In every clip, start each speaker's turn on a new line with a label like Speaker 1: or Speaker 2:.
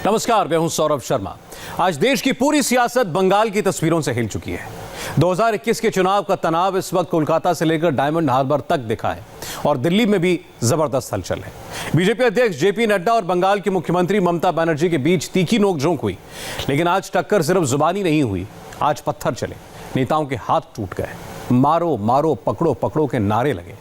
Speaker 1: नमस्कार, मैं हूं सौरभ शर्मा। आज देश की पूरी सियासत बंगाल की तस्वीरों से हिल चुकी है। 2021 के चुनाव का तनाव इस वक्त कोलकाता से लेकर डायमंड हार्बर तक दिखा है और दिल्ली में भी जबरदस्त हलचल है। बीजेपी अध्यक्ष जेपी नड्डा और बंगाल की मुख्यमंत्री ममता बनर्जी के बीच तीखी नोकझोंक हुई, लेकिन आज टक्कर सिर्फ जुबानी नहीं हुई, आज पत्थर चले, नेताओं के हाथ टूट गए, मारो मारो पकड़ो पकड़ो के नारे लगे।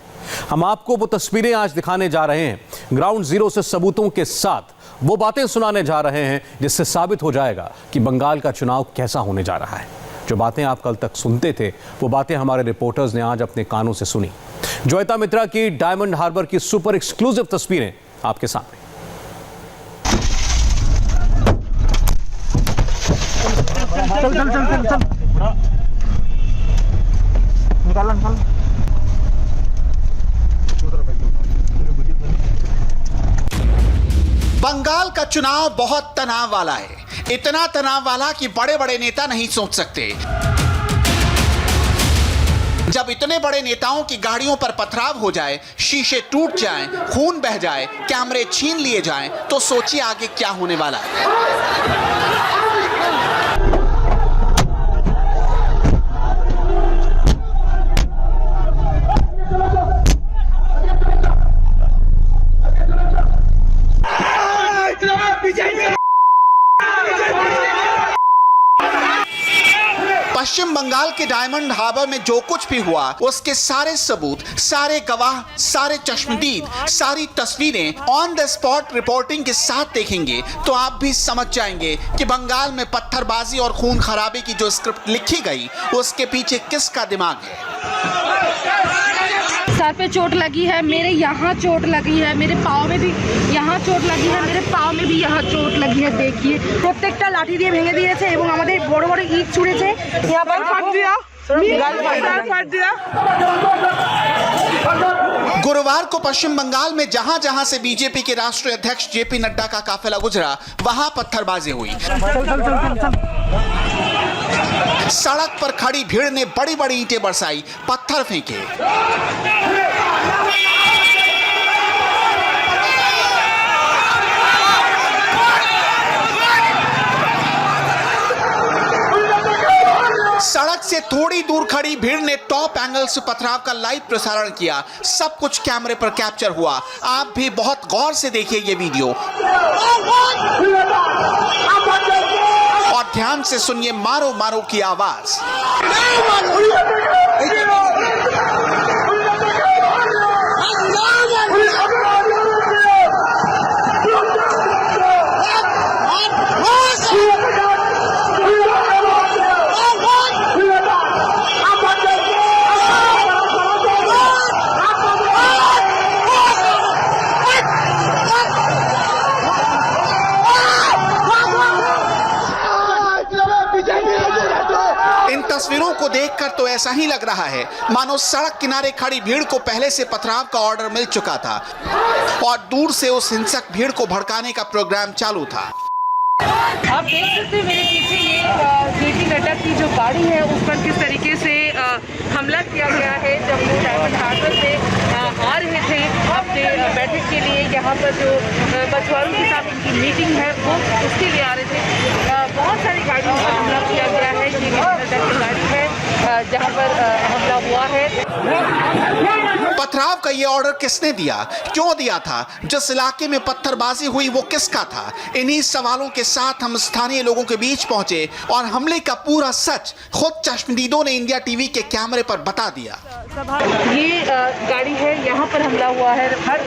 Speaker 1: हम आपको वो तस्वीरें आज दिखाने जा रहे हैं, ग्राउंड जीरो से सबूतों के साथ वो बातें सुनाने जा रहे हैं जिससे साबित हो जाएगा कि बंगाल का चुनाव कैसा होने जा रहा है। जो बातें आप कल तक सुनते थे, वो बातें हमारे रिपोर्टर्स ने आज अपने कानों से सुनी। ज्वेता मित्रा की डायमंड हार्बर की सुपर एक्सक्लूसिव तस्वीरें आपके सामने।
Speaker 2: चल चल चल चल चल निकाल निकाल।
Speaker 3: बंगाल का चुनाव बहुत तनाव वाला है, इतना तनाव वाला कि बड़े बड़े नेता नहीं सोच सकते। जब इतने बड़े नेताओं की गाड़ियों पर पथराव हो जाए, शीशे टूट जाएं, खून बह जाए, कैमरे छीन लिए जाएं, तो सोचिए आगे क्या होने वाला है। पश्चिम बंगाल के डायमंड हार्बर में जो कुछ भी हुआ, उसके सारे सबूत, सारे गवाह, सारे चश्मदीद, सारी तस्वीरें ऑन द स्पॉट रिपोर्टिंग के साथ देखेंगे तो आप भी समझ जाएंगे कि बंगाल में पत्थरबाजी और खून खराबे की जो स्क्रिप्ट लिखी गई, उसके पीछे किसका दिमाग है।
Speaker 4: सर पे चोट लगी है, मेरे यहाँ चोट लगी है, मेरे पाँव में भी यहाँ चोट लगी है, मेरे पाँव में भी यहाँ चोट लगी है। देखिए প্রত্যেকটা লাঠি দিয়ে ভেঙে দিয়েছে এবং আমাদের বড় বড় ইট ছুঁড়েছে। यहाँ पर फाट दिया।
Speaker 3: गुरुवार को पश्चिम बंगाल में जहां जहां से बीजेपी के राष्ट्रीय अध्यक्ष जेपी नड्डा का काफिला गुजरा, वहां पत्थरबाजी हुई। सड़क पर खड़ी भीड़ ने बड़ी बड़ी ईंटें बरसाई, पत्थर फेंके। सड़क से थोड़ी दूर खड़ी भीड़ ने टॉप एंगल से पथराव का लाइव प्रसारण किया। सब कुछ कैमरे पर कैप्चर हुआ। आप भी बहुत गौर से देखिए ये वीडियो और ध्यान से सुनिए मारो मारो की आवाज। तस्वीरों को देखकर तो ऐसा ही लग रहा है मानो सड़क किनारे खड़ी भीड़ को पहले से पथराव का ऑर्डर मिल चुका था और दूर से उस हिंसक भीड़ को भड़काने का प्रोग्राम चालू था।
Speaker 4: आप देख सकते हैं मेरे पीछे ये जेपी नड्डा की जो गाड़ी है उस पर किस तरीके से हमला किया गया है। जब वो डायमंड हार्बर से आ रहे थे अपने बैठक के लिए, यहाँ पर जो मछुआरों के साथ उनकी मीटिंग है वो उसके लिए आ रहे थे। बहुत सारी गाड़ियों पर हमला किया गया है। ये नड्डा की गाड़ी है जहाँ पर हमला हुआ है।
Speaker 3: पथराव का ये ऑर्डर किसने दिया, क्यों दिया था, जिस इलाके में पत्थरबाजी हुई वो किसका था? इन्हीं सवालों के साथ हम स्थानीय लोगों के बीच पहुंचे और हमले का पूरा सच खुद चश्मदीदों ने इंडिया टीवी के कैमरे पर बता दिया।
Speaker 4: ये गाड़ी है, यहाँ पर हमला हुआ है। हर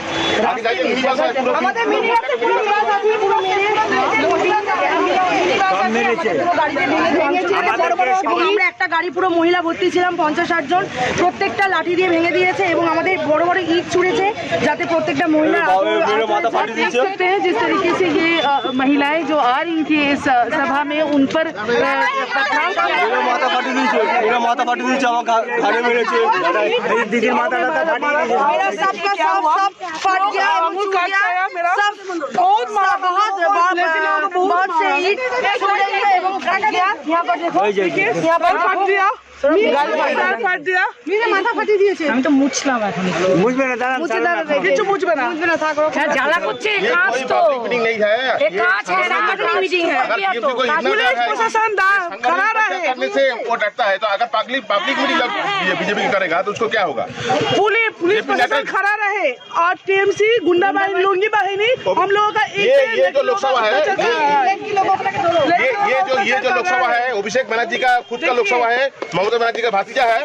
Speaker 4: একটা গাড়ি পুরো মহিলা ভর্তি ছিলাম, 50-60 জন, প্রত্যেকটা লাঠি দিয়ে ভেঙে দিয়েছে এবং আমাদের বড় বড় ইট ছুঁড়েছে যাতে প্রত্যেকটা মহিলা देख सकते हैं जिस तरीके से ये महिलाएं जो आ रही थी इस सभा में उन पर बहुत से ईट यहाँ पर देखो, यहाँ पर फाट दिया, फाट दिया, मेरे माथा फाटी দিয়েছে। আমি তো মুছলাম এখন।
Speaker 2: মুছবে না, দাঁড়ান,
Speaker 4: কিছু মুছবে না, থাকো।
Speaker 5: क्या জ্বালা করছে কাজ তো
Speaker 6: मीटिंग नहीं है।
Speaker 5: ये काज है संगठन मीटिंग है
Speaker 6: अगर TMC को इतना
Speaker 4: पुलिस
Speaker 6: डर है,
Speaker 4: प्रशासन खड़ा रहे,
Speaker 6: करने से वो डरता है, तो अगर पब्लिक मीटिंग बीजेपी करेगा तो उसको क्या होगा?
Speaker 4: पुलिस प्रशासन खड़ा रहे और टीएमसी गुंडा बाहिनी, लुंगी बाहिनी, हम लोगों का
Speaker 6: ये जो लोकसभा है, ये जो लोकसभा है, अभिषेक बनर्जी का खुद का लोकसभा है, ममता बनर्जी का भतीजा है,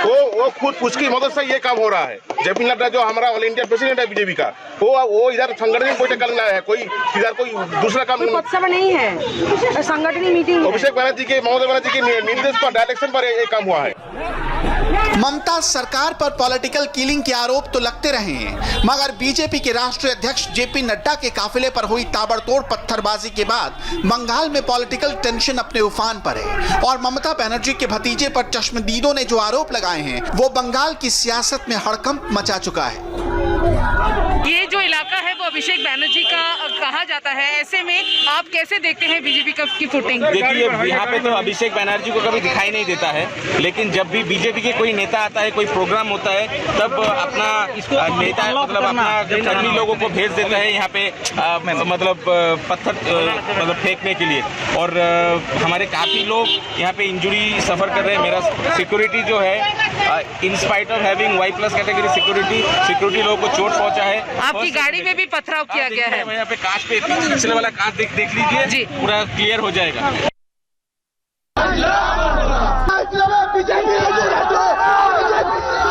Speaker 6: वो खुद उसकी मदद से ये काम हो रहा है। जेपी नड्डा जो हमारा ऑल इंडिया प्रेसिडेंट है बीजेपी का, वो इधर संगठन में कोई करना है, कोई इधर कोई दूसरा काम
Speaker 5: पत्सभा नहीं है, संगठन मीटिंग है।
Speaker 6: अभिषेक बनर्जी के, ममता बनर्जी के निर्देश पर, डायरेक्शन पर ये काम हुआ है।
Speaker 3: ममता सरकार पर पॉलिटिकल किलिंग के आरोप तो लगते रहे हैं, मगर बीजेपी के राष्ट्रीय अध्यक्ष जेपी नड्डा के काफिले पर हुई ताबड़तोड़ पत्थरबाजी के बाद बंगाल में पॉलिटिकल टेंशन अपने उफान पर है और ममता बनर्जी के भतीजे पर चश्मदीदों ने जो आरोप लगाए हैं वो बंगाल की सियासत में हड़कंप मचा चुका है।
Speaker 4: ये जो इलाका है वो अभिषेक बैनर्जी का कहा जाता है, ऐसे में आप कैसे देखते हैं बीजेपी की फुटिंग?
Speaker 7: देखिए, यहाँ पे तो अभिषेक बैनर्जी को कभी दिखाई नहीं देता है, लेकिन जब भी बीजेपी के कोई नेता आता है, कोई प्रोग्राम होता है, तब अपना नेता मतलब अपना कर्मी लोगों को भेज देता है यहाँ पे मतलब पत्थर मतलब फेंकने के लिए। और हमारे काफ़ी लोग यहाँ पे इंजरी सफ़र कर रहे हैं। मेरा सिक्योरिटी जो है, in spite of having Y+ category security लोगों को चोट पहुँचा है।
Speaker 4: आपकी गाड़ी में भी पथराव किया गया है।
Speaker 7: यहाँ पे कांच पे पिछले वाला कांच देख लीजिए
Speaker 4: जी,
Speaker 7: पूरा क्लियर हो जाएगा।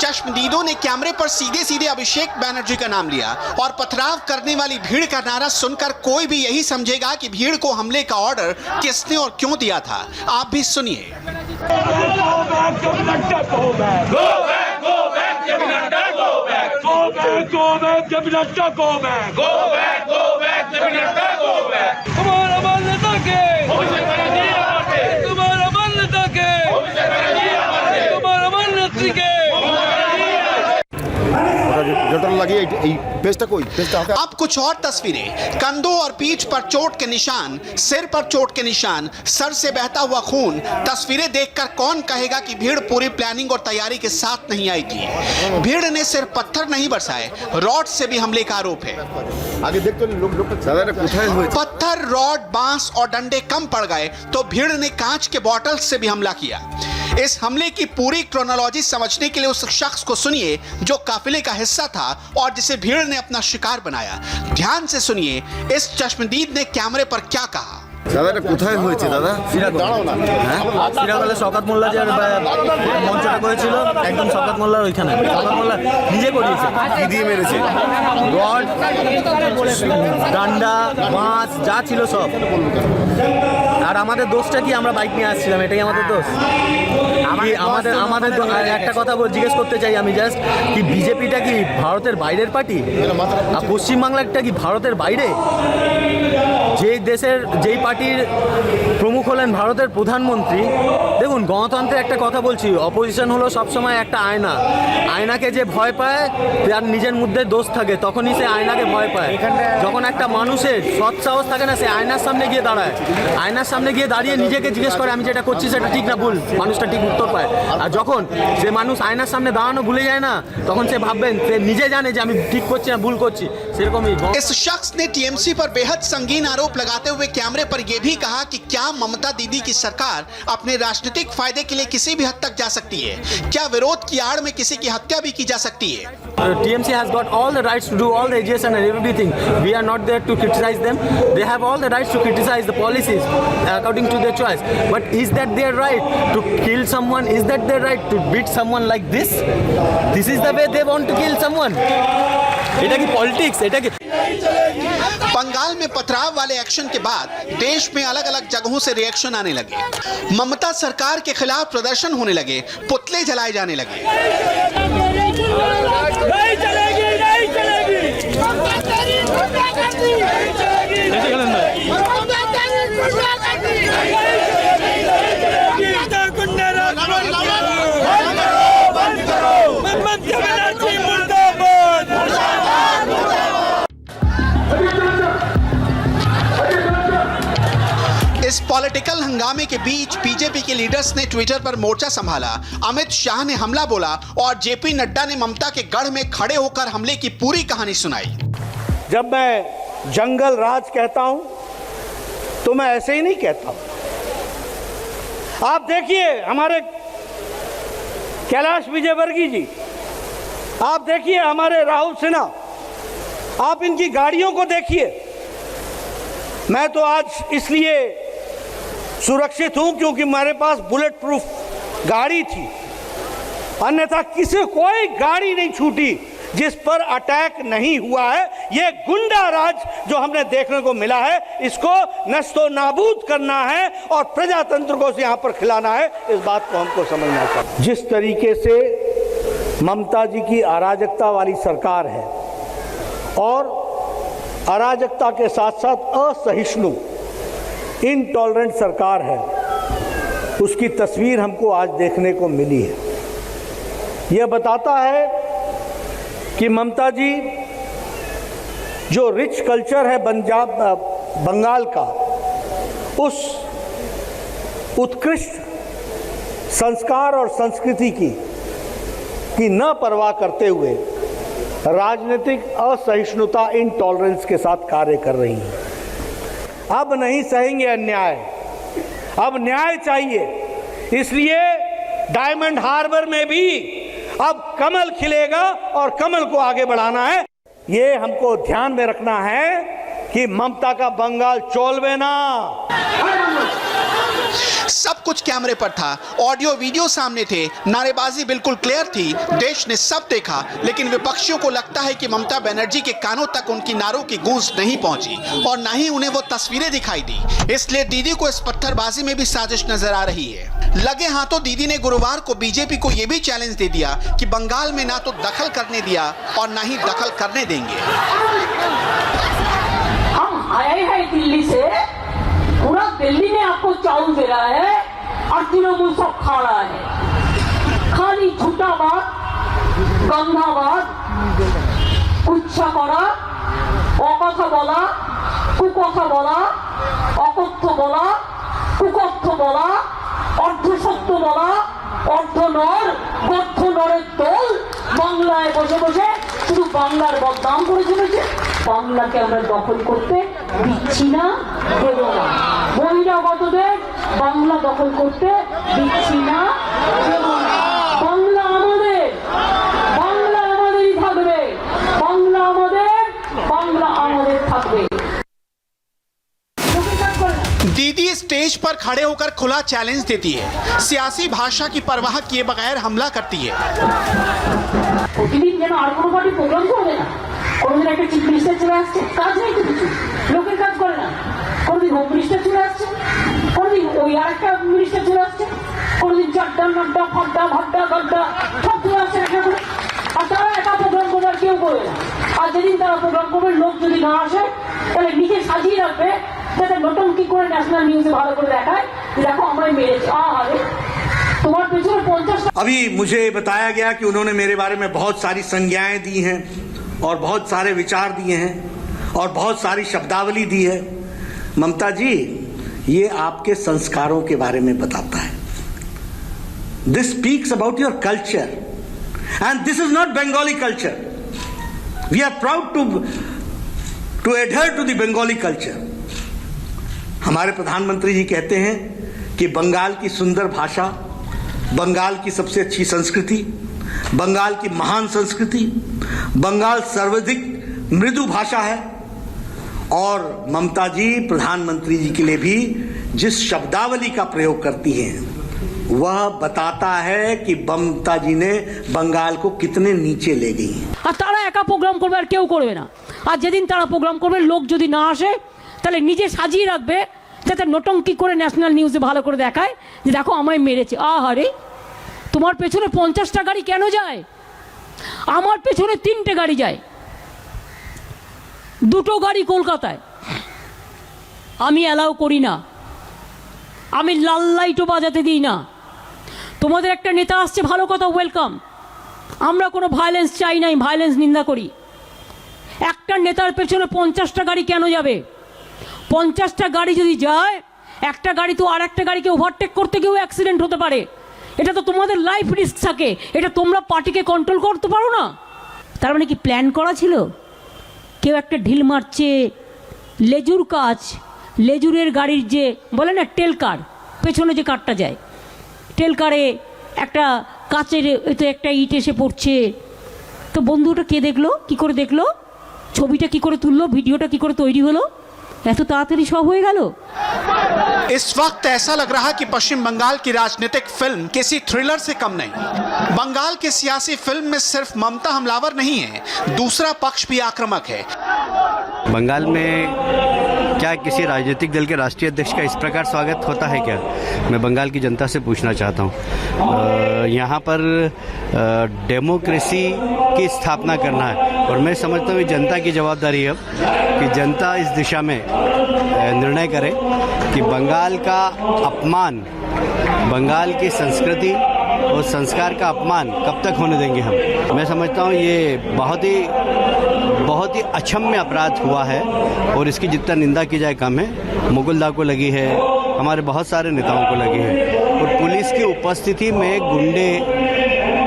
Speaker 3: चश्मदीदों ने कैमरे पर सीधे सीधे अभिषेक बैनर्जी का नाम लिया और पथराव करने वाली भीड़ का नारा सुनकर कोई भी यही समझेगा कि भीड़ को हमले का ऑर्डर किसने और क्यों दिया था। आप भी सुनिए। अब कुछ और तस्वीरें, कंधों और पीठ पर चोट के निशान, सिर पर चोट के निशान, सर से बहता हुआ खून। तस्वीरें देखकर कौन कहेगा कि भीड़ पूरी प्लानिंग और तैयारी के साथ नहीं आई थी। भीड़ ने सिर्फ पत्थर नहीं बरसाए, रॉड से भी हमले का आरोप है।
Speaker 6: आगे देख तो लोग
Speaker 3: पत्थर, रॉड, बांस और डंडे कम पड़ गए तो भीड़ ने कांच के बॉटल से भी हमला किया। इस हमले की पूरी क्रोनोलॉजी समझने के लिए उस शख्स को सुनिए जो काफिले का हिस्सा था और जिसे भीड़ ने अपना शिकार बनाया। ध्यान से सुनिए इस चश्मदीद ने कैमरे पर क्या कहा।
Speaker 8: দাদা কোথায় হয়েছে দাদা? সিরাগলে শওকত মোল্লা যে মঞ্চটা করেছিল একদম শওকত মোল্লার ওইখানে। শওকত মোল্লা নিজে করিয়েছে, কি দিয়ে মেরেছে? রড, ডান্ডা, মাছ যা ছিল সব। আর আমাদের দোষটা কি? আমরা বাইক নিয়ে আসছিলাম, এটাই আমাদের দোষ। আমাদের একটা কথা জিজ্ঞেস করতে চাই আমি জাস্ট, কি বিজেপিটা কি ভারতের বাইরের পার্টি? আর পশ্চিমবাংলাটা কি ভারতের বাইরে? যেই দেশের যেই পার্টির প্রমুখ হলেন ভারতের প্রধানমন্ত্রী। দেখুন, গণতন্ত্রে একটা কথা বলছি, অপোজিশন হলো সবসময় একটা আয়না। আয়নাকে যে ভয় পায় তার নিজের মধ্যে দোষ থাকে, তখনই সে আয়নাকে ভয় পায়। যখন একটা মানুষের সৎ সাহস থাকে না, সে আয়নার সামনে গিয়ে দাঁড়ায়, আয়নার সামনে গিয়ে দাঁড়িয়ে নিজেকে জিজ্ঞেস করে আমি যেটা করছি সেটা ঠিক না ভুল, মানুষটা ঠিক উত্তর পায়। আর যখন সে মানুষ আয়নার সামনে দাঁড়ানো ভুলে যায় না, তখন সে ভাববেন, সে নিজে জানে যে আমি ঠিক করছি না ভুল করছি। সেরকমই
Speaker 3: इस शख्स ने टीएमसी पर बेहद संगीन आरोप लगाते हुए कैमरे पर यह भी कहा कि क्या ममता दीदी की सरकार अपने राजनीतिक फायदे के लिए किसी भी हद तक जा सकती है? क्या विरोध की आड़ में किसी की हत्या भी की जा सकती है?
Speaker 8: TMC has got all the rights to do all the agitation and everything. We are not there to criticize them. They have all the rights to criticize the policies according to their choice. But is that their right to kill someone? Is that their right to beat someone like this? This is the way they want to kill someone. এটা কি politics? এটা কি?
Speaker 3: बंगाल में पथराव वाले action के बाद देश में अलग अलग जगहों से रिएक्शन आने लगे। ममता सरकार के खिलाफ प्रदर्शन होने लगे, पुतले जलाए जाने लगे।
Speaker 5: नहीं चलेगी, नहीं चलेगी।
Speaker 3: पॉलिटिकल हंगामे के बीच बीजेपी के लीडर्स ने ट्विटर पर मोर्चा संभाला। अमित शाह ने हमला बोला और जेपी नड्डा ने ममता के गढ़ में खड़े होकर हमले की पूरी कहानी सुनाई।
Speaker 9: जब मैं जंगल राज कहता हूं तो मैं ऐसे ही नहीं कहता हूं। आप देखिए हमारे कैलाश विजयवर्गीय जी, आप देखिए हमारे राहुल सिन्हा, आप इनकी गाड़ियों को देखिए। मैं तो आज इसलिए सुरक्षित हूं क्योंकि मेरे पास बुलेट प्रूफ गाड़ी थी, अन्यथा किसी कोई गाड़ी नहीं छूटी जिस पर अटैक नहीं हुआ है। ये गुंडा राज जो हमने देखने को मिला है, इसको नस्तो नाबूद करना है और प्रजातंत्र को यहाँ पर खिलाना है। इस बात को हमको समझना चाहिए। जिस तरीके से ममता जी की अराजकता वाली सरकार है और अराजकता के साथ साथ असहिष्णु इनटॉलरेंट सरकार है, उसकी तस्वीर हमको आज देखने को मिली है। यह बताता है कि ममता जी जो रिच कल्चर है बंगाल का, उस उत्कृष्ट संस्कार और संस्कृति की न परवाह करते हुए राजनीतिक असहिष्णुता इनटॉलरेंस के साथ कार्य कर रही है। अब नहीं सहेंगे अन्याय, अब न्याय चाहिए। इसलिए डायमंड हार्बर में भी अब कमल खिलेगा और कमल को आगे बढ़ाना है। ये हमको ध्यान में रखना है कि ममता का बंगाल चोलवे ना।
Speaker 3: सब कुछ कैमरे पर था, ऑडियो वीडियो सामने थे, नारेबाजी बिल्कुल क्लियर थी, देश ने सब देखा। लेकिन विपक्षियों को लगता है कि ममता बनर्जी के कानों तक उनकी नारों की गूंज नहीं पहुंची और ना ही उन्हें वो तस्वीरें दिखाई दी। इसलिए दीदी को इस पत्थरबाजी में भी साजिश नजर आ रही है। लगे हाथों दीदी ने गुरुवार को बीजेपी को यह भी चैलेंज दे दिया कि बंगाल में ना तो दखल करने दिया और ना ही दखल करने देंगे।
Speaker 5: हम आए हैं दिल्ली से, पूरा दिल्ली में आपको चाउल दे रहा है और तृणमूल सब खा रहा है। खाली झूठा बात, गंदा बात, उच्छा करा, अकथा बोला, कुकथा बोला, अकथ्य बोला, कुकथ्य बोला, अर्धसत्য বলা, অর্ধনর গর্ধনরের দল বাংলায় বসে বসে শুধু বাংলার বদনাম করে চলেছে। বাংলাকে আমরা দখল করতে দিচ্ছি না, দেব না। বহিরাগতদের বাংলা দখল করতে দিচ্ছি না, দেব না। বাংলা আমাদের, বাংলা আমাদেরই থাকবে, বাংলা আমাদের, বাংলা আমাদের থাকবে।
Speaker 3: दीदी स्टेज पर खड़े होकर खुला चैलेंज देती है, सियासी भाषा की परवाह किए बगैर हमला करती है।
Speaker 5: প্রতিদিন যেন আর কোনো পার্টি প্রোগ্রাম করবে না, কোনোদিন একটা চিফ মিনিস্টার চলে আসছে, কাজ নেই তো কিছু, লোকের কাজ করে না। কোনোদিন হোম মিনিস্টার চলে আসছে, কোনোদিন ওই আর একটা মিনিস্টার চলে আসছে, কোনোদিন চাড্ডা নাড্ডা ফাড্ডা ভাড্ডা গাড্ডা সব চলে আসছে একটা করে। আর তারা একা প্রোগ্রাম করবে আর কেউ করবে না। আর যেদিন তারা প্রোগ্রাম করবে, লোক যদি না আসে তাহলে নিজে সাজিয়ে রাখবে, যাতে নটঙ্কি করে ন্যাশনাল নিউজে ভালো করে দেখায় দেখো আমায় মেরেছে। আরে তোমার পেছনে 50।
Speaker 9: अभी मुझे बताया गया कि उन्होंने मेरे बारे में बहुत सारी संज्ञाएं दी हैं और बहुत सारे विचार दिए हैं और बहुत सारी शब्दावली दी है। ममता जी, ये आपके संस्कारों के बारे में बताता है। This speaks about your culture and this is not Bengali culture. We are proud to adhere to the Bengali culture. हमारे प्रधानमंत्री जी कहते हैं कि बंगाल की सुंदर भाषा, बंगाल की सबसे अच्छी संस्कृति, बंगाल की महान संस्कृति, बंगाल सर्वाधिक मृदु भाषा है। और ममता जी प्रधानमंत्री जी के लिए भी जिस शब्दावली का प्रयोग करती हैं, वह बताता है कि ममता जी ने बंगाल को कितने नीचे ले गई हैं।
Speaker 5: আর তারা একা প্রোগ্রাম করবে আর কেউ করবে না। আর যেদিন তারা প্রোগ্রাম করবে, লোক যদি না আসে তাহলে নিজে সাজিয়ে রাখবে, যাতে নটঙ্কি করে ন্যাশনাল নিউজে ভালো করে দেখায় যে দেখো আমায় মেরেছে। আহারে, তোমার পেছনে 50টা গাড়ি কেন যায়? আমার পেছনে 3টে গাড়ি যায়, 2টো গাড়ি কলকাতায়। আমি অ্যালাউ করি না, আমি লাল লাইটও বাজাতে দিই না। তোমাদের একটা নেতা আসছে, ভালো কথা, ওয়েলকাম। আমরা কোনো ভায়োলেন্স চাই নাই, ভায়োলেন্স নিন্দা করি। একটা নেতার পেছনে 50টা গাড়ি কেন যাবে? 50টা গাড়ি যদি যায়, একটা গাড়ি তো আর একটা গাড়িকে ওভারটেক করতে গিয়েও অ্যাক্সিডেন্ট হতে পারে। এটা তো তোমাদের লাইফ রিস্ক থাকে, এটা তোমরা পার্টিকে কন্ট্রোল করতে পারো না। তার মানে কি প্ল্যান করা ছিল? কেউ একটা ঢিল মারছে, লেজুর কাজ, লেজুরের গাড়ির যে বলে না টেল কার, পেছনে যে কারটা যায়, টেল কারে একটা কাচের এতে একটা ইট এসে পড়ছে। তো বন্ধুটা কে দেখলো, কি করে দেখলো, ছবিটা কি করে তুললো, ভিডিওটা কি করে তৈরি হলো, এত তাড়াতাড়ি সব হয়ে গেল।
Speaker 3: इस वक्त ऐसा लग रहा कि पश्चिम बंगाल की राजनीतिक फिल्म किसी थ्रिलर से कम नहीं। बंगाल के सियासी फिल्म में सिर्फ ममता हमलावर नहीं है, दूसरा पक्ष भी आक्रामक है।
Speaker 10: बंगाल में क्या किसी राजनीतिक दल के राष्ट्रीय अध्यक्ष का इस प्रकार स्वागत होता है क्या? मैं बंगाल की जनता से पूछना चाहता हूँ। यहाँ पर डेमोक्रेसी की स्थापना करना है और मैं समझता हूँ जनता की जवाबदारी है अब कि जनता इस दिशा में निर्णय करे कि बंगाल का अपमान, बंगाल की संस्कृति और संस्कार का अपमान कब तक होने देंगे हम। मैं समझता हूँ ये बहुत ही अक्षम्य अपराध हुआ है और इसकी जितना निंदा की जाए कम है। मुकुलदा को लगी है, हमारे बहुत सारे नेताओं को लगी है और पुलिस की उपस्थिति में गुंडे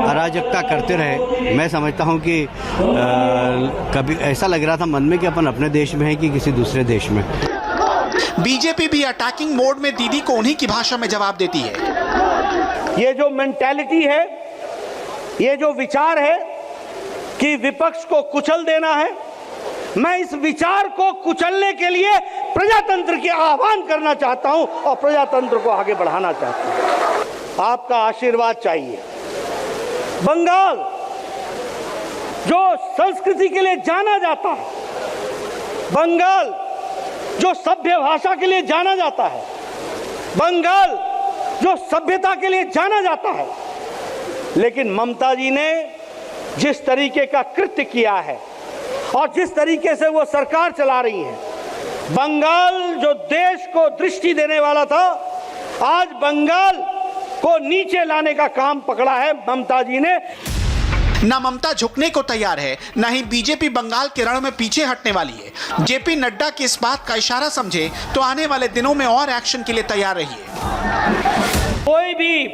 Speaker 10: अराजकता करते रहे। मैं समझता हूँ कि कभी ऐसा लग रहा था मन में कि अपन अपने देश में है कि किसी दूसरे देश में।
Speaker 3: बीजेपी भी अटैकिंग मोड में दीदी को उन्हीं की भाषा में जवाब देती है।
Speaker 9: ये जो मेंटालिटी है, ये जो विचार है कि विपक्ष को कुचल देना है, मैं इस विचार को कुचलने के लिए प्रजातंत्र के आह्वान करना चाहता हूं और प्रजातंत्र को आगे बढ़ाना चाहता हूं। आपका आशीर्वाद चाहिए। बंगाल जो संस्कृति के लिए जाना जाता है, बंगाल जो सभ्य भाषा के लिए जाना जाता है, बंगाल जो सभ्यता के लिए जाना जाता है, लेकिन ममता जी ने जिस तरीके का कृत्य किया है और जिस तरीके से वो सरकार चला रही है, बंगाल जो देश को दृष्टि देने वाला था, आज बंगाल को नीचे लाने का काम पकड़ा है ममता जी ने।
Speaker 3: न ममता झुकने को तैयार है, न ही बीजेपी बंगाल के रण में पीछे हटने वाली है। जेपी नड्डा की इस बात का इशारा समझे तो आने वाले दिनों में और एक्शन के लिए तैयार रहिए।
Speaker 9: कोई भी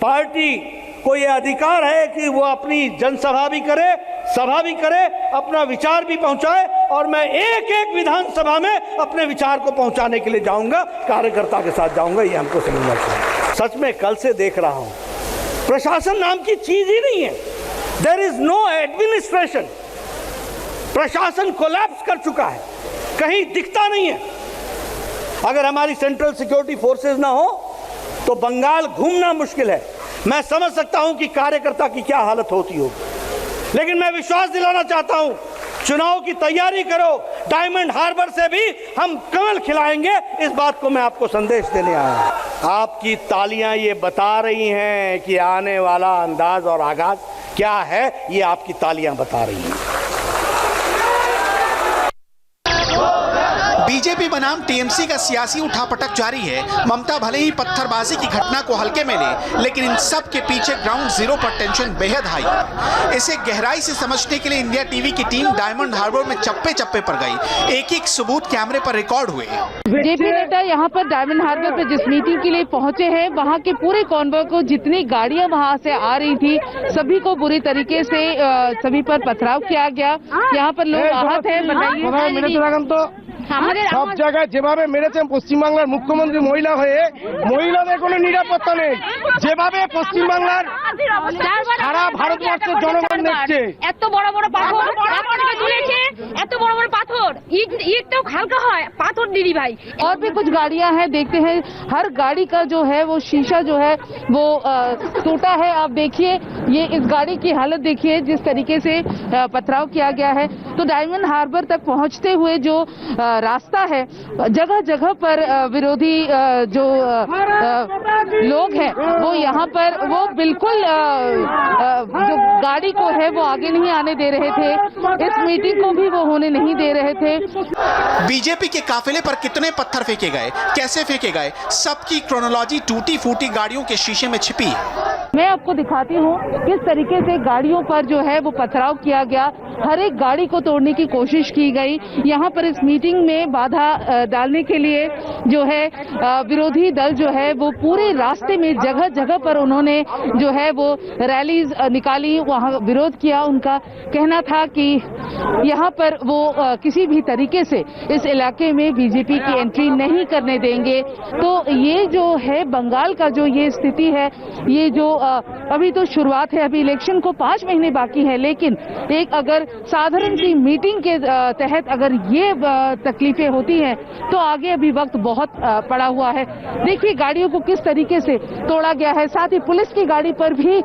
Speaker 9: पार्टी को यह अधिकार है कि वो अपनी जनसभा भी करे, सभा भी करे, अपना विचार भी पहुंचाए और मैं एक एक विधानसभा में अपने विचार को पहुंचाने के लिए जाऊंगा, कार्यकर्ता के साथ जाऊंगा। ये हमको समझना चाहिए। सच में कल से देख रहा हूं, प्रशासन नाम की चीज ही नहीं है। There is no administration. प्रशासन कोलैप्स कर चुका है, कहीं दिखता नहीं है। अगर हमारी सेंट्रल सिक्योरिटी फोर्सेस ना हो तो बंगाल घूमना मुश्किल है। मैं समझ सकता हूं कि कार्यकर्ता की क्या हालत होती होगी, लेकिन मैं विश्वास दिलाना चाहता हूं, चुनाव की तैयारी करो, डायमंड हार्बर से भी हम कमल खिलाएंगे। इस बात को मैं आपको संदेश देने आया हूं। आपकी तालियां ये बता रही हैं कि आने वाला अंदाज और आगाज क्या है, ये आपकी तालियां बता रही हैं।
Speaker 3: बीजेपी बनाम टीएमसी का सियासी उठापटक जारी है। ममता भले ही पत्थरबाजी की घटना को हल्के में ले, लेकिन इन सब के पीछे ग्राउंड जीरो पर टेंशन बेहद हाई है। इसे गहराई से समझने के लिए इंडिया टीवी की टीम डायमंड हार्बर में चप्पे चप्पे पर गई। एक एक सबूत कैमरे पर रिकॉर्ड हुए।
Speaker 4: जेपी नड्डा यहाँ पर डायमंड हार्बर पे जिस मीटिंग के लिए पहुंचे हैं, वहाँ के पूरे कॉन्वॉय को जितनी गाड़ियां वहाँ से आ रही थी, सभी को बुरी तरीके से सभी पर पथराव किया गया। यहाँ पर लोग आहत हैं। बताइए
Speaker 6: সব জায়গায় যেভাবে মেরেছেন পশ্চিমবাংলার মুখ্যমন্ত্রী মহিলা হয়ে, মহিলাদের কোনো নিরাপত্তা নেই। যেভাবে পশ্চিমবাংলার সারা ভারতবর্ষের জনগণ দেখছে,
Speaker 11: এত বড় বড় পাথর তুলেছে, এত বড় বড় পাথর, ইট তো হালকা হয়, পাথর দিদি ভাই।
Speaker 4: और भी कुछ गाड़ियां हैं, देखते हैं। हर गाड़ी का जो है वो शीशा जो है वो टूटा है। आप देखिए, ये इस गाड़ी की हालत देखिए, जिस तरीके से पथराव किया गया है। तो डायमंड हार्बर तक पहुंचते हुए जो रास्ता है, जगह जगह पर विरोधी जो लोग हैं वो यहाँ पर वो बिल्कुल जो गाड़ी को है वो आगे नहीं आने दे रहे थे। इस मीटिंग को भी वो होने नहीं दे रहे थे।
Speaker 3: बीजेपी के काफिले पर कितने पत्थर फेंके गए, कैसे फेंके गए, सबकी क्रोनोलॉजी टूटी फूटी गाड़ियों के शीशे में छिपी है।
Speaker 4: मैं आपको दिखाती हूँ किस तरीके से गाड़ियों पर जो है वो पथराव किया गया, हर एक गाड़ी को तोड़ने की कोशिश की गई। यहाँ पर इस मीटिंग में बाधा डालने के लिए जो है विरोधी दल जो है वो पूरे रास्ते में जगह जगह पर उन्होंने जो है वो रैलीज निकाली, वहाँ विरोध किया। उनका कहना था कि यहाँ पर वो किसी भी तरीके से इस इलाके में बीजेपी की एंट्री नहीं करने देंगे। तो ये जो है बंगाल का जो ये स्थिति है, ये जो अभी तो शुरुआत है, अभी इलेक्शन को 5 महीने बाकी है, लेकिन एक अगर साधारण सी मीटिंग के तहत अगर ये तकलीफें होती हैं तो आगे अभी वक्त बहुत पड़ा हुआ है। देखिए गाड़ियों को किस तरीके से तोड़ा गया है, साथ ही पुलिस की गाड़ी पर भी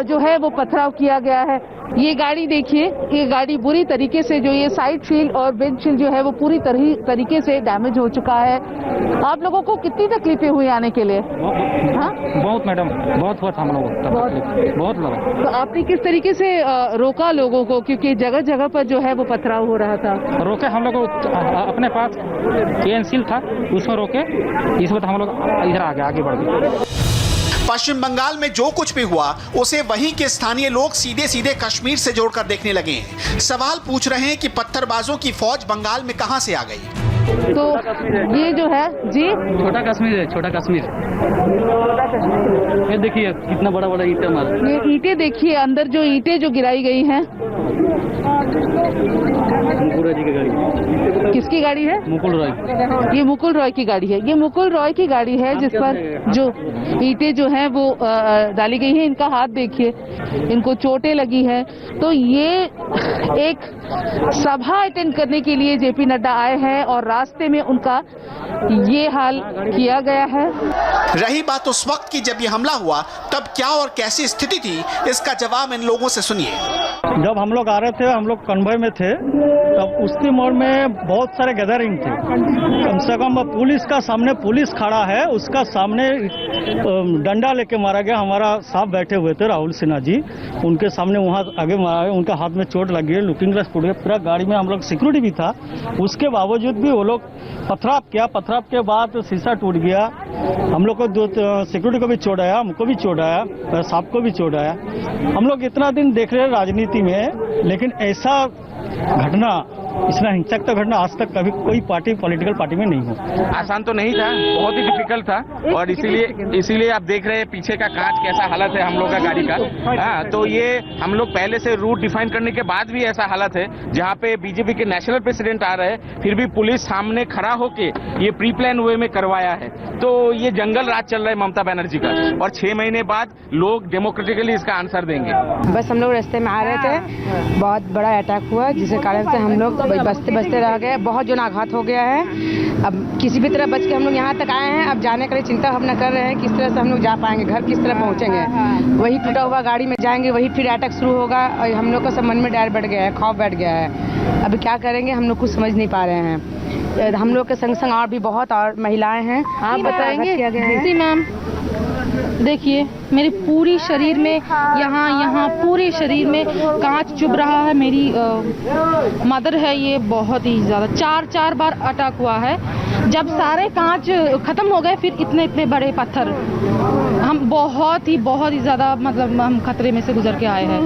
Speaker 4: जो है वो पथराव किया गया है। ये गाड़ी देखिए, ये गाड़ी बुरी तरीके से जो ये साइड शील्ड और विंडशील्ड जो है वो पूरी तरीके से डैमेज हो चुका है। आप लोगों को कितनी तकलीफें हुई आने के लिए? हाँ
Speaker 2: बहुत मैडम, बहुत हम लोग बहुत लगा।
Speaker 4: तो आपने किस तरीके से रोका लोगों को, क्योंकि जगह जगह पर जो है वो पथराव हो रहा था?
Speaker 2: रोके हम लोग अपने पास पेंसिल था उसमें रोके, इस वक्त हम लोग इधर आगे बढ़ गए।
Speaker 3: पश्चिम बंगाल में जो कुछ भी हुआ उसे वहीं के स्थानीय लोग सीधे सीधे कश्मीर से जोड़कर देखने लगे हैं। सवाल पूछ रहे हैं कि पत्थरबाजों की फौज बंगाल में कहां से आ गई।
Speaker 4: तो ये जो है जी
Speaker 2: छोटा कश्मीर है, छोटा कश्मीर। ये देखिए कितना बड़ा बड़ा ईंटें मार,
Speaker 4: ये ईंटें देखिए, अंदर जो ईंटें जो गिराई गई हैं।
Speaker 2: मुकुल जी की गाड़ी।
Speaker 4: किसकी गाड़ी है?
Speaker 2: मुकुल रॉय।
Speaker 4: ये मुकुल रॉय की गाड़ी है, ये मुकुल रॉय की गाड़ी है जिस पर जो ईंटें जो हैं वो डाली गई हैं। इनका हाथ देखिए, इनको चोटें लगी है। तो ये एक सभा अटेंड करने के लिए जेपी नड्डा आए हैं और रास्ते में उनका ये हाल किया गया है।
Speaker 3: रही बात उस वक्त की जब ये हमला हुआ, तब क्या और कैसी स्थिति थी, इसका जवाब इन लोगों से सुनिए।
Speaker 2: जब हम लोग आ रहे थे, हम लोग कन्वॉय में थे, तब उसी मोड़ में बहुत सारे गैदरिंग थे। कम से कम पुलिस का सामने पुलिस खड़ा है, उसका सामने डंडा लेके मारा गया। हमारा साहब बैठे हुए थे राहुल सिन्हा जी, उनके सामने वहाँ आगे मारा गया, उनका हाथ में चोट लगी है, लुकिंग ग्लास टूट गया। पूरा गाड़ी में हम लोग सिक्योरिटी भी था, उसके बावजूद भी वो लोग पथराव किया। पथराव के बाद शीशा टूट गया। हम लोग को दो सिक्योरिटी को भी चोट आया, हमको भी चोट आया, साहब को भी चोट आया। हम लोग इतना दिन देख रहे हैं राजनीति में, लेकिन ऐसा घटना, इतना हिंसक घटना आज तक कभी कोई पार्टी पॉलिटिकल पार्टी में नहीं हो।
Speaker 7: आसान तो नहीं था, बहुत ही डिफिकल्ट था, और इसीलिए आप देख रहे हैं पीछे का कांच कैसा हालत है हम लोग का गाड़ी का। हाँ, तो ये हम लोग पहले से रूट डिफाइन करने के बाद भी ऐसा हालत है, जहाँ पे बीजेपी के नेशनल प्रेसिडेंट आ रहे हैं, फिर भी पुलिस सामने खड़ा होके ये प्री प्लान वे में करवाया है। तो ये जंगल राज चल रहा है ममता बनर्जी का, और 6 महीने बाद लोग डेमोक्रेटिकली इसका आंसर देंगे।
Speaker 12: बस हम लोग रास्ते में आ रहे थे, बहुत बड़ा अटैक हुआ, जिसके कारण से हम लोग बचते बचते रह गए। बहुत जो आघात हो गया है। अब किसी भी तरह बच के हम लोग यहाँ तक आए हैं। अब जाने के लिए चिंता भावना कर रहे हैं किस तरह से हम लोग जा पाएंगे, घर किस तरह पहुँचेंगे। वही टूटा हुआ गाड़ी में जाएंगे, वही फिर अटैक शुरू होगा, और हम लोग का सब मन में डर बैठ गया है, खौफ बैठ गया है। अभी क्या करेंगे हम लोग कुछ समझ नहीं पा रहे हैं। हम लोग के संग संग और भी बहुत और महिलाएं हैं।
Speaker 4: आप बताएंगे?
Speaker 12: जी मैम,
Speaker 11: देखिए मेरे पूरी शरीर में यहाँ पूरे शरीर में कांच चुभ रहा है। मेरी मदर है, ये बहुत ही ज़्यादा 4 बार अटैक हुआ है। जब सारे कांच खत्म हो गए, फिर इतने बड़े पत्थर, हम बहुत ही ज़्यादा मतलब हम खतरे में से गुजर के आए हैं।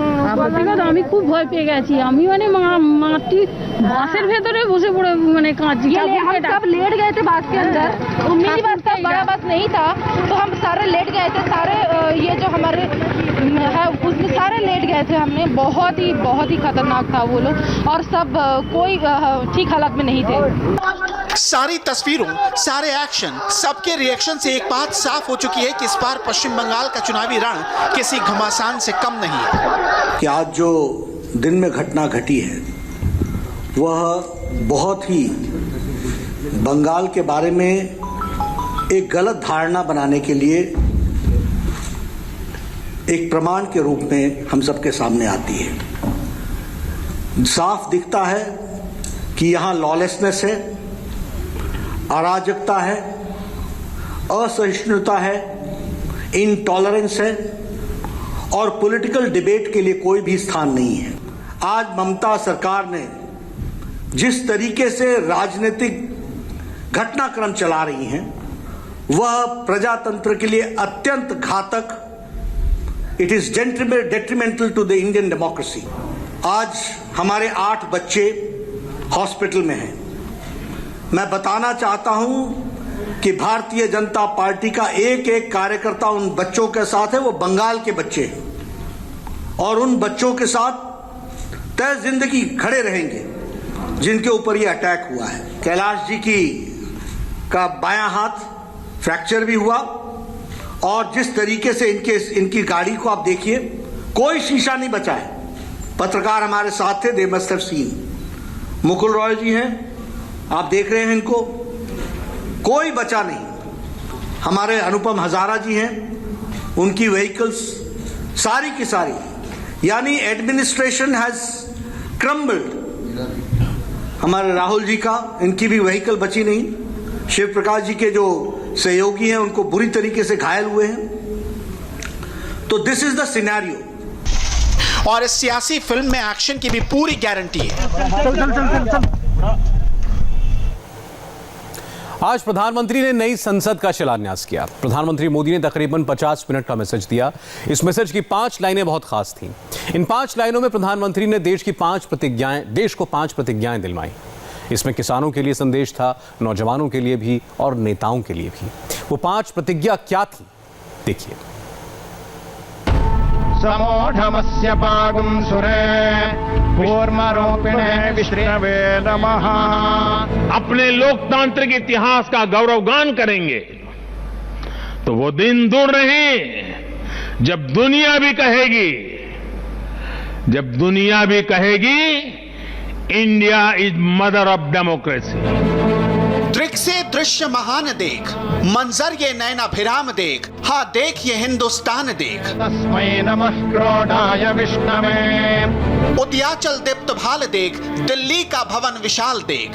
Speaker 12: আমি খুব ভয় পেয়ে গেছি। আমি মানে মাটি বাসের ভেতরে বসে পড়ে মানে কাঁচি।
Speaker 11: हम सब लेट गए थे बस के अंदर, मिनी बस था, बड़ा बस नहीं था, तो हम सारे लेट गए थे। सारे ये जो हमारे है उसमें सारे लेट गए थे। हमने बहुत ही खतरनाक था वो लोग, और सब कोई ठीक हालत में नहीं थे।
Speaker 3: सारी तस्वीरों, सारे एक्शन, सबके रिएक्शन से एक बात साफ हो चुकी है कि इस बार पश्चिम बंगाल का चुनावी रण किसी घमासान से कम नहीं है।
Speaker 13: कि आज जो दिन में घटना घटी है वह बहुत ही बंगाल के बारे में एक गलत धारणा बनाने के लिए एक प्रमाण के रूप में हम सबके सामने आती है। साफ दिखता है कि यहाँ लॉलेसनेस है, अराजकता है, असहिष्णुता है, इनटॉलरेंस है, और पॉलिटिकल डिबेट के लिए कोई भी स्थान नहीं है। आज ममता सरकार ने जिस तरीके से राजनीतिक घटनाक्रम चला रही हैं, वह प्रजातंत्र के लिए अत्यंत घातक it is detrimental to the Indian democracy. आज हमारे 8 बच्चे हॉस्पिटल में हैं। मैं बताना चाहता हूं कि भारतीय जनता पार्टी का एक एक कार्यकर्ता उन बच्चों के साथ है। वो बंगाल के बच्चे हैं और उन बच्चों के साथ तय जिंदगी खड़े रहेंगे जिनके ऊपर ये अटैक हुआ है। कैलाश जी का बायां हाथ फ्रैक्चर भी हुआ और जिस तरीके से इनकी गाड़ी को आप देखिए, कोई शीशा नहीं बचा है। पत्रकार हमारे साथ थे, they must have seen. Mukul Roy ji हैं, आप देख रहे हैं इनको, कोई बचा नहीं। हमारे अनुपम हजारा जी हैं, उनकी व्हीकल्स सारी की सारी, यानी एडमिनिस्ट्रेशन हैज क्रम्बल्ड। हमारे राहुल जी का, इनकी भी व्हीकल बची नहीं। शिव प्रकाश जी के जो सहयोगी हैं उनको बुरी तरीके से घायल हुए हैं। तो दिस इज द सिनेरियो।
Speaker 3: और इस सियासी फिल्म में एक्शन की भी पूरी गारंटी है।
Speaker 1: आज प्रधानमंत्री ने नई संसद का शिलान्यास किया। प्रधानमंत्री मोदी ने तकरीबन 50 मिनट का मैसेज दिया। इस मैसेज की 5 लाइनें बहुत खास थीं। इन 5 लाइनों में प्रधानमंत्री ने देश को 5 प्रतिज्ञाएं दिलवाई। इसमें किसानों के लिए संदेश था, नौजवानों के लिए भी और नेताओं के लिए भी। वो 5 प्रतिज्ञा क्या थी, देखिए।
Speaker 14: समोढमस्य पागुं सुरे कूर्मरूपिणे विष्णवे नमः। अपने लोकतांत्रिक इतिहास का गौरवगान करेंगे तो वो दिन दूर नहीं जब दुनिया भी कहेगी India is mother of democracy.
Speaker 3: दृक से दृश्य महान देख, मंजर ये नैनाभिराम देख, हाँ देख ये हिंदुस्तान देख।
Speaker 14: तस्मै नमः क्रोधाय विष्णवे।
Speaker 3: उदयाचल दीप्त भाल देख, दिल्ली का भवन विशाल देख।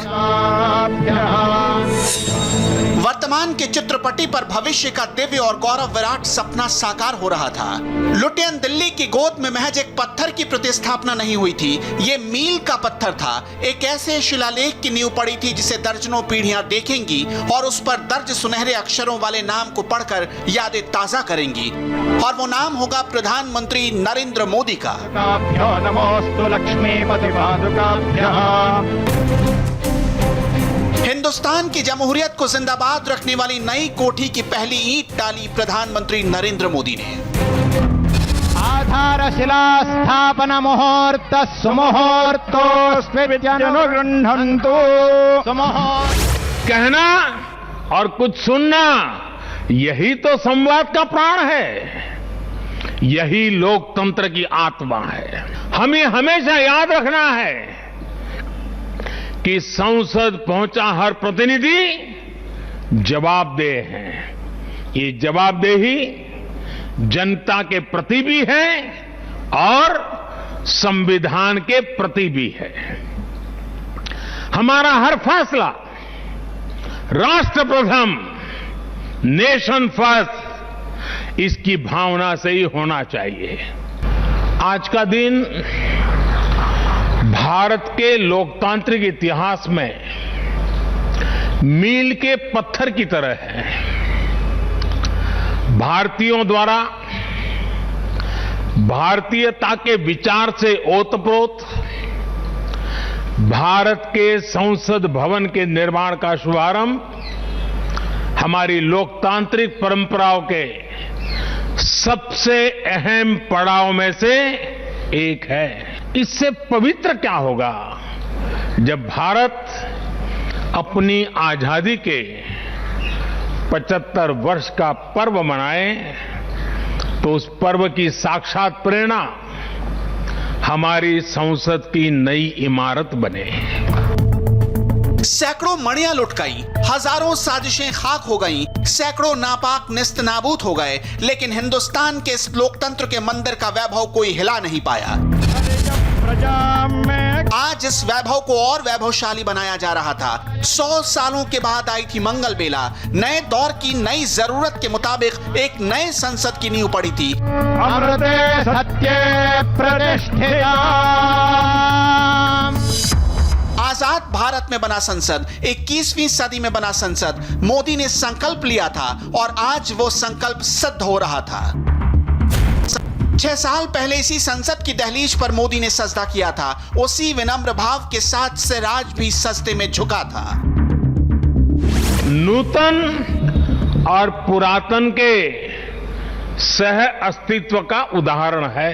Speaker 3: वर्तमान के चित्रपटी पर भविष्य का दिव्य और गौरव विराट सपना साकार हो रहा था। लुटियन दिल्ली की गोद में महज एक पत्थर की प्रतिस्थापना नहीं हुई थी, ये मील का पत्थर था। एक ऐसे शिलालेख की नींव पड़ी थी जिसे दर्जनों पीढ़ियां देखेंगी और उस पर दर्ज सुनहरे अक्षरों वाले नाम को पढ़कर यादें ताजा करेंगी। और वो नाम होगा प्रधानमंत्री नरेंद्र मोदी का।
Speaker 14: नमोस्तु लक्ष्मीपति पादुकाभ्यः।
Speaker 3: हिंदुस्तान की जमहूरियत को जिंदाबाद रखने वाली नई कोठी की पहली ईंट डाली प्रधानमंत्री नरेंद्र मोदी ने।
Speaker 14: आधारशिला स्थापन मुहूर्त सुमुहूर्तोऽस्त्विद्यनुगृह्णन्तु। कहना और कुछ सुनना, यही तो संवाद का प्राण है, यही लोकतंत्र की आत्मा है। हमें हमेशा याद रखना है कि संसद पहुंचा हर प्रतिनिधि जवाबदेह है। ये जवाबदेही जनता के प्रति भी है और संविधान के प्रति भी है। हमारा हर फैसला राष्ट्र प्रथम, नेशन फर्स्ट, इसकी भावना से ही होना चाहिए। आज का दिन भारत के लोकतांत्रिक इतिहास में मील के पत्थर की तरह है। भारतीयों द्वारा भारतीयता के विचार से ओतप्रोत भारत के संसद भवन के निर्माण का शुभारंभ हमारी लोकतांत्रिक परंपराओं के सबसे अहम पड़ाव में से एक है। इससे पवित्र क्या होगा जब भारत अपनी आजादी के 75 वर्ष का पर्व मनाए, तो उस पर्व की साक्षात प्रेरणा हमारी संसद की नई इमारत बने।
Speaker 3: सैकड़ों मणियां लुट गई, हजारों साजिशें खाक हो गईं, सैकड़ों नापाक निस्तनाबूद हो गए, लेकिन हिंदुस्तान के इस लोकतंत्र के मंदिर का वैभव कोई हिला नहीं पाया। आज इस वैभव को और वैभवशाली बनाया जा रहा था। 100 सालों के बाद आई थी मंगल बेला। नए दौर की नई जरूरत के मुताबिक एक नए संसद की नींव पड़ी थी।
Speaker 14: अमृते सत्ये प्रतिष्ठिता।
Speaker 3: आजाद भारत में बना संसद, 21वीं सदी में बना संसद। मोदी ने संकल्प लिया था और आज वो संकल्प सिद्ध हो रहा था। 6 साल पहले इसी संसद की दहलीज पर मोदी ने सजदा किया था। उसी विनम्र भाव के साथ सिराज भी सजदे में झुका था।
Speaker 14: नूतन और पुरातन के सह अस्तित्व का उदाहरण है।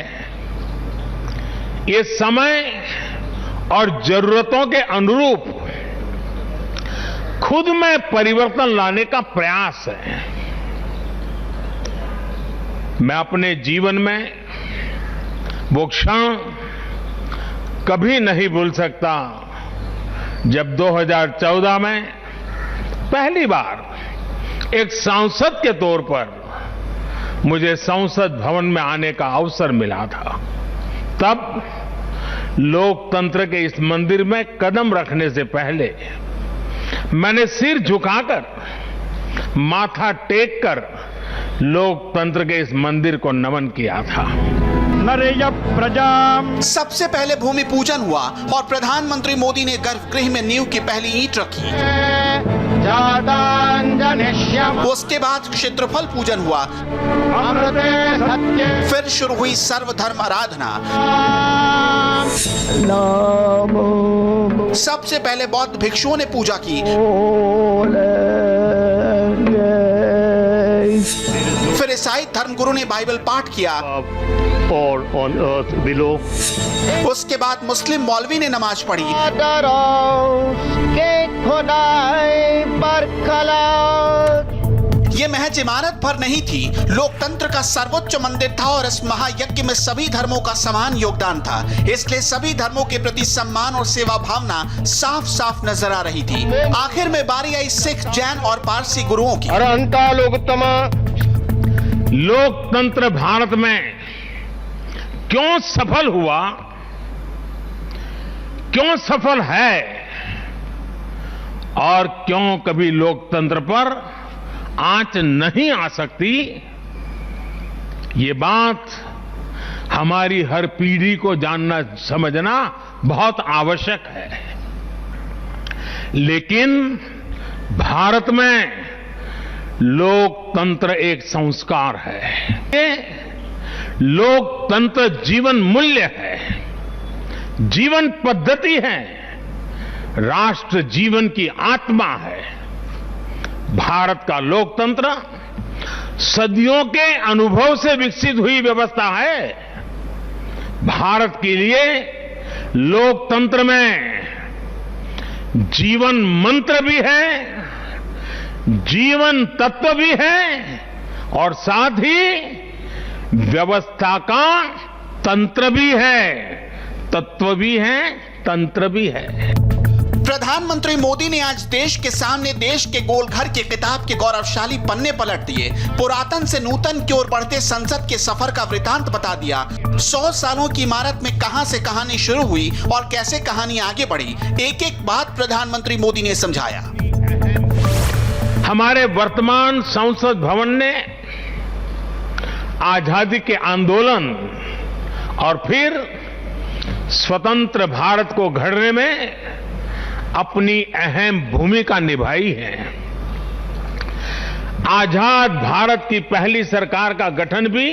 Speaker 14: ये समय और जरूरतों के अनुरूप खुद में परिवर्तन लाने का प्रयास है। मैं अपने जीवन में वो क्षण कभी नहीं भूल सकता जब 2014 में पहली बार एक सांसद के तौर पर मुझे संसद भवन में आने का अवसर मिला था। तब लोकतंत्र के इस मंदिर में कदम रखने से पहले मैंने सिर झुकाकर, माथा टेक कर लोकतंत्र के इस मंदिर को नमन किया था।
Speaker 3: सबसे पहले भूमि पूजन हुआ और प्रधानमंत्री मोदी ने गर्भगृह में नींव की पहली ईंट रखी। उसके बाद क्षेत्रफल पूजन हुआ। फिर शुरू हुई सर्वधर्म आराधना। सबसे पहले बौद्ध भिक्षुओं ने पूजा की। फिर ईसाई धर्मगुरु ने बाइबल पाठ किया। उसके बाद मुस्लिम मौलवी ने नमाज पढ़ी। ये महज इमारत भर नहीं थी, लोकतंत्र का सर्वोच्च मंदिर था और इस महायज्ञ में सभी धर्मों का समान योगदान था। इसलिए सभी धर्मों के प्रति सम्मान और सेवा भावना साफ साफ नजर आ रही थी। आखिर में बारी आई सिख, जैन और पारसी गुरुओं की।
Speaker 14: लोकतंत्र भारत में क्यों सफल हुआ, क्यों सफल है और क्यों कभी लोकतंत्र पर आंच नहीं आ सकती, ये बात हमारी हर पीढ़ी को जानना समझना बहुत आवश्यक है। लेकिन भारत में लोकतंत्र एक संस्कार है। लोकतंत्र जीवन मूल्य है, जीवन पद्धति है, राष्ट्र जीवन की आत्मा है। भारत का लोकतंत्र सदियों के अनुभव से विकसित हुई व्यवस्था है। भारत के लिए लोकतंत्र में जीवन मंत्र भी है, जीवन तत्व भी है और साथ ही व्यवस्था का तंत्र भी है, तत्व भी है, तंत्र भी है।
Speaker 3: प्रधानमंत्री मोदी ने आज देश के सामने देश के गोलघर के किताब के गौरवशाली पन्ने पलट दिए। पुरातन से नूतन की ओर बढ़ते संसद के सफर का वृतांत बता दिया। 100 सालों की इमारत में कहां से कहानी शुरू हुई और कैसे कहानी आगे बढ़ी, एक एक बात प्रधानमंत्री मोदी ने समझाया।
Speaker 14: हमारे वर्तमान संसद भवन ने आजादी के आंदोलन और फिर स्वतंत्र भारत को गढ़ने में अपनी अहम भूमिका निभाई है। आजाद भारत की पहली सरकार का गठन भी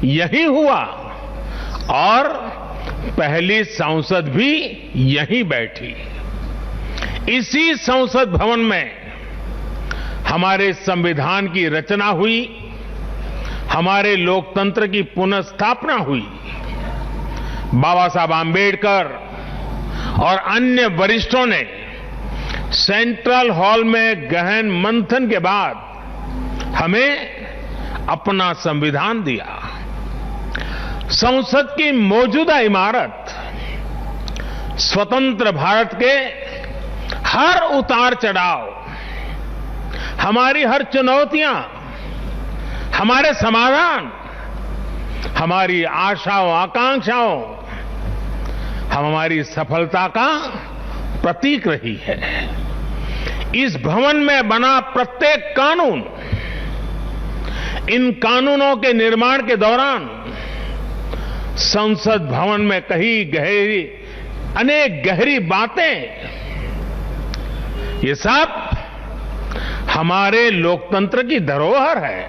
Speaker 14: यही हुआ और पहली संसद भी यहीं बैठी। इसी संसद भवन में हमारे संविधान की रचना हुई, हमारे लोकतंत्र की पुनर्स्थापना हुई। बाबा साहब आंबेडकर और अन्य वरिष्ठों ने सेंट्रल हॉल में गहन मंथन के बाद हमें अपना संविधान दिया। संसद की मौजूदा इमारत स्वतंत्र भारत के हर उतार चढ़ाव, हमारी हर चुनौतियां, हमारे समाधान, हमारी आशाओं आकांक्षाओं, हमारी सफलता का प्रतीक रही है। इस भवन में बना प्रत्येक कानून, इन कानूनों के निर्माण के दौरान संसद भवन में कही अनेक गहरी बातें, ये सब हमारे लोकतंत्र की धरोहर है।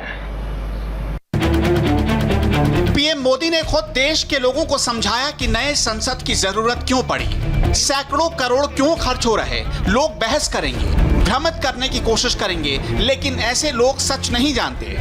Speaker 3: पीएम मोदी ने खुद देश के लोगों को समझाया कि नए संसद की जरूरत क्यों पड़ी, सैकड़ों करोड़ क्यों खर्च हो रहे। लोग बहस करेंगे, भ्रमित करने की कोशिश करेंगे, लेकिन ऐसे लोग सच नहीं जानते।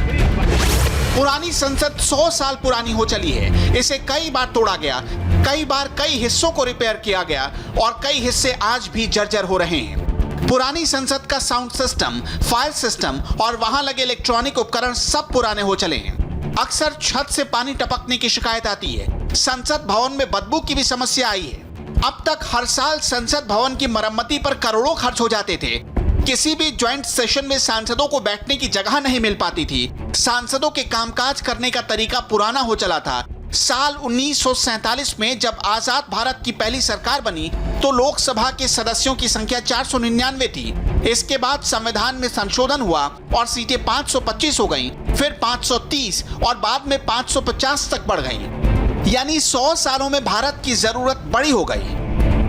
Speaker 3: पुरानी संसद 100 साल पुरानी हो चली है। इसे कई बार तोड़ा गया, कई बार कई हिस्सों को रिपेयर किया गया और कई हिस्से आज भी जर्जर हो रहे हैं। पुरानी संसद का साउंड सिस्टम, फायर सिस्टम और वहां लगे इलेक्ट्रॉनिक उपकरण सब पुराने हो चले हैं। अक्सर छत से पानी टपकने की शिकायत आती है। संसद भवन में बदबू की भी समस्या आई है। अब तक हर साल संसद भवन की मरम्मती पर करोड़ों खर्च हो जाते थे। किसी भी ज्वाइंट सेशन में सांसदों को बैठने की जगह नहीं मिल पाती थी। सांसदों के कामकाज करने का तरीका पुराना हो चला था। साल 1947 में जब आजाद भारत की पहली सरकार बनी तो लोकसभा के सदस्यों की संख्या 499 थी। इसके बाद संविधान में संशोधन हुआ और सीटें 525 हो गईं, फिर 530 और बाद में 550 तक बढ़ गईं। यानी 100 सालों में भारत की जरूरत बड़ी हो गई।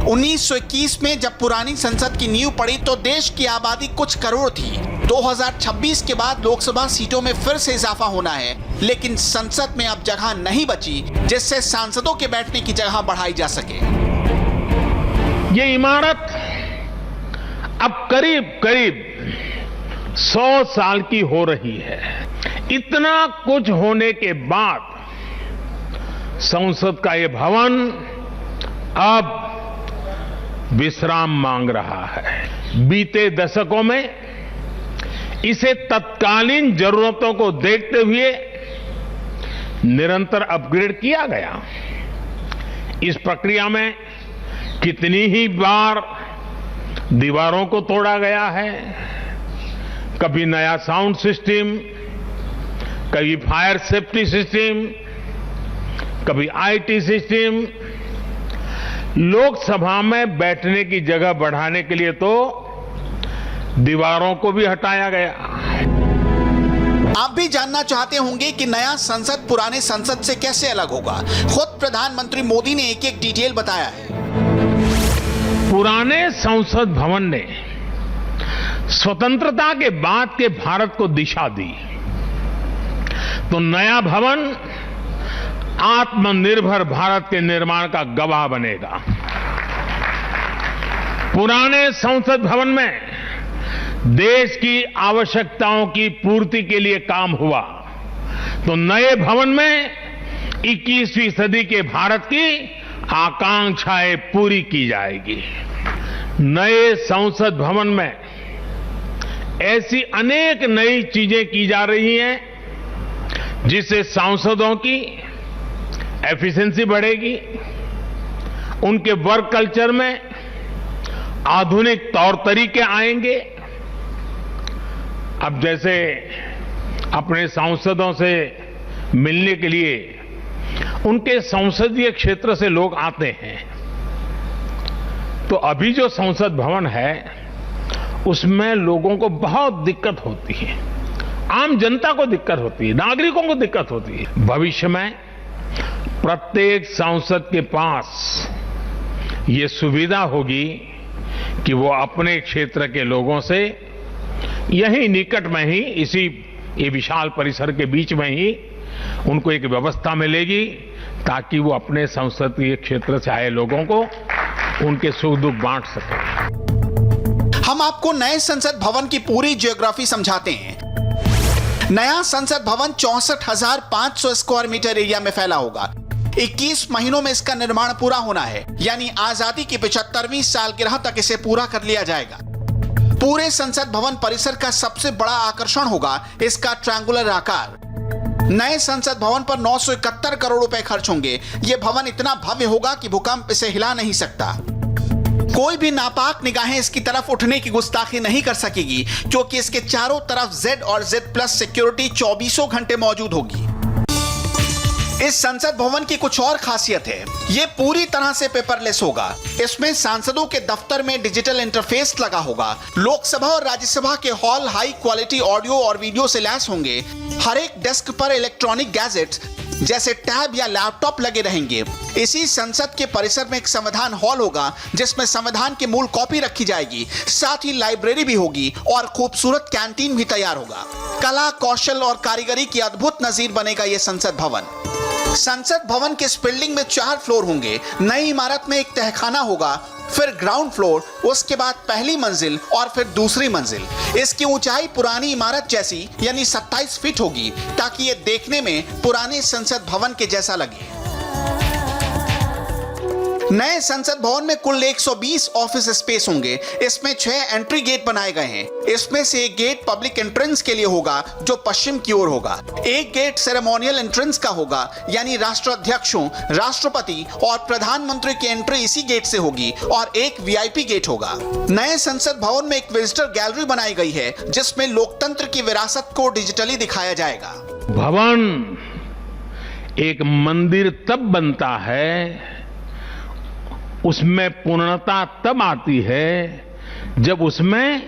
Speaker 3: 1921 में जब पुरानी संसद की नींव पड़ी तो देश की आबादी कुछ करोड़ थी। 2026 के बाद लोकसभा सीटों में फिर से इजाफा होना है, लेकिन संसद में अब जगह नहीं बची जिससे सांसदों के बैठने की जगह बढ़ाई जा सके।
Speaker 14: ये इमारत अब करीब करीब 100 साल की हो रही है। इतना कुछ होने के बाद संसद का ये भवन अब विश्राम मांग रहा है। बीते दशकों में इसे तत्कालीन जरूरतों को देखते हुए निरंतर अपग्रेड किया गया। इस प्रक्रिया में कितनी ही बार दीवारों को तोड़ा गया है। कभी नया साउंड सिस्टम, कभी फायर सेफ्टी सिस्टम, कभी आईटी सिस्टम। लोकसभा में बैठने की जगह बढ़ाने के लिए तो दीवारों को भी हटाया गया।
Speaker 3: आप भी जानना चाहते होंगे कि नया संसद पुराने संसद से कैसे अलग होगा। खुद प्रधानमंत्री मोदी ने एक एक डिटेल बताया है।
Speaker 14: पुराने संसद भवन ने स्वतंत्रता के बाद के भारत को दिशा दी, तो नया भवन आत्मनिर्भर भारत के निर्माण का गवाह बनेगा। पुराने संसद भवन में देश की आवश्यकताओं की पूर्ति के लिए काम हुआ, तो नए भवन में 21वीं सदी के भारत की आकांक्षाएं पूरी की जाएगी। नए संसद भवन में ऐसी अनेक नई चीजें की जा रही हैं जिससे सांसदों की एफिशिएंसी बढ़ेगी, उनके वर्क कल्चर में आधुनिक तौर तरीके आएंगे। अब जैसे अपने सांसदों से मिलने के लिए उनके संसदीय क्षेत्र से लोग आते हैं, तो अभी जो संसद भवन है उसमें लोगों को बहुत दिक्कत होती है। आम जनता को दिक्कत होती है, नागरिकों को दिक्कत होती है। भविष्य में प्रत्येक सांसद के पास ये सुविधा होगी कि वो अपने क्षेत्र के लोगों से यही निकट में ही, इसी ये विशाल परिसर के बीच में ही उनको एक व्यवस्था मिलेगी ताकि वो अपने संसदीय क्षेत्र से आए लोगों को उनके सुख दुख बांट सके।
Speaker 3: हम आपको नए संसद भवन की पूरी जियोग्राफी समझाते हैं। नया संसद भवन 64,500 स्क्वायर मीटर एरिया में फैला होगा। 21 महीनों में इसका निर्माण पूरा होना है, यानी आजादी की 75वीं सालगिरह तक इसे पूरा कर लिया जाएगा। पूरे संसद भवन परिसर का सबसे बड़ा आकर्षण होगा इसका ट्रायंगुलर आकार। नए संसद भवन पर 971 करोड़ रुपए खर्च होंगे। यह भवन इतना भव्य होगा कि भूकंप इसे हिला नहीं सकता। कोई भी नापाक निगाहें इसकी तरफ उठने की गुस्ताखी नहीं कर सकेगी, क्योंकि इसके चारों तरफ Z और Z+ सिक्योरिटी 24 घंटे मौजूद होगी। इस संसद भवन की कुछ और खासियत है, ये पूरी तरह से पेपरलेस होगा। इसमें सांसदों के दफ्तर में डिजिटल इंटरफेस लगा होगा। लोकसभा और राज्यसभा के हॉल हाई क्वालिटी ऑडियो और वीडियो से लैस होंगे। हर एक डेस्क पर इलेक्ट्रॉनिक गैजेट्स जैसे टैब या लैपटॉप लगे रहेंगे। इसी संसद के परिसर में एक संविधान हॉल होगा जिसमें संविधान की मूल कॉपी रखी जाएगी। साथ ही लाइब्रेरी भी होगी और खूबसूरत कैंटीन भी तैयार होगा। कला, कौशल और कारीगरी की अद्भुत नजीर बनेगा यह संसद भवन। संसद भवन के इस बिल्डिंग में 4 फ्लोर होंगे। नई इमारत में एक तहखाना होगा, फिर ग्राउंड फ्लोर, उसके बाद पहली मंजिल और फिर दूसरी मंजिल। इसकी ऊंचाई पुरानी इमारत जैसी यानी 27 फीट होगी, ताकि ये देखने में पुराने संसद भवन के जैसा लगे। नए संसद भवन में कुल 120 ऑफिस स्पेस होंगे। इसमें 6 एंट्री गेट बनाए गए हैं। इसमें से एक गेट पब्लिक एंट्रेंस के लिए होगा, जो पश्चिम की ओर होगा। एक गेट सेरेमोनियल एंट्रेंस का होगा, यानी राष्ट्राध्यक्षों, राष्ट्रपति और प्रधानमंत्री की एंट्री इसी गेट से होगी, और एक वीआईपी गेट होगा। नए संसद भवन में एक विजिटर गैलरी बनाई गई है, जिसमें लोकतंत्र की विरासत को डिजिटली दिखाया जाएगा।
Speaker 14: भवन एक मंदिर तब बनता है, उसमें पूर्णता तब आती है जब उसमें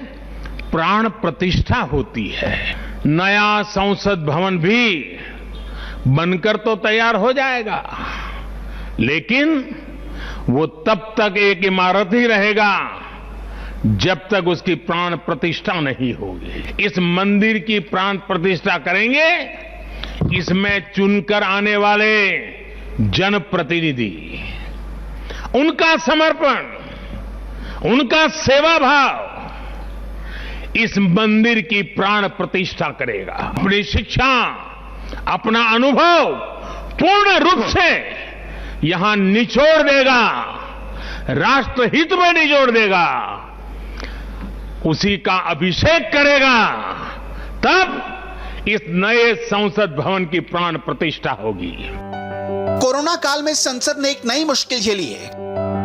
Speaker 14: प्राण प्रतिष्ठा होती है। नया संसद भवन भी बनकर तो तैयार हो जाएगा, लेकिन वो तब तक एक इमारत ही रहेगा जब तक उसकी प्राण प्रतिष्ठा नहीं होगी। इस मंदिर की प्राण प्रतिष्ठा करेंगे, इसमें चुनकर आने वाले जनप्रतिनिधि, उनका समर्पण, उनका सेवा भाव इस मंदिर की प्राण प्रतिष्ठा करेगा। अपनी शिक्षा, अपना अनुभव पूर्ण रूप से यहां निचोड़ देगा, राष्ट्रहित में निचोड़ देगा, उसी का अभिषेक करेगा, तब इस नए संसद भवन की प्राण प्रतिष्ठा होगी।
Speaker 3: कोरोना काल में संसद ने एक नई मुश्किल झेली है।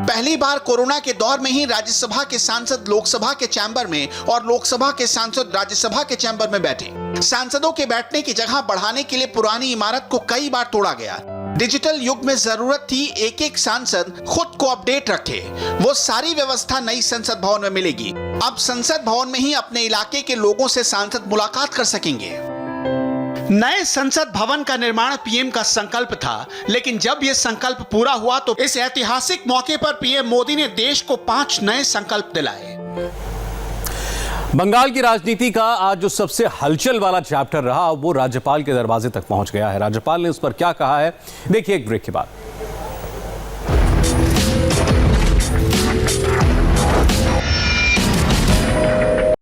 Speaker 3: पहली बार कोरोना के दौर में ही राज्यसभा के सांसद लोकसभा के चैम्बर में और लोकसभा के सांसद राज्यसभा के चैम्बर में बैठे। सांसदों के बैठने की जगह बढ़ाने के लिए पुरानी इमारत को कई बार तोड़ा गया। डिजिटल युग में जरूरत थी एक सांसद खुद को अपडेट रखे। वो सारी व्यवस्था नई संसद भवन में मिलेगी। अब संसद भवन में ही अपने इलाके के लोगों से सांसद मुलाकात कर सकेंगे। नए संसद भवन का निर्माण पीएम का संकल्प था, लेकिन जब यह संकल्प पूरा हुआ तो इस ऐतिहासिक मौके पर पीएम मोदी ने देश को 5 नए संकल्प दिलाए।
Speaker 1: बंगाल की राजनीति का आज जो सबसे हलचल वाला चैप्टर रहा, वो राज्यपाल के दरवाजे तक पहुंच गया है। राज्यपाल ने उस पर क्या कहा है, देखिए एक ब्रेक के बाद।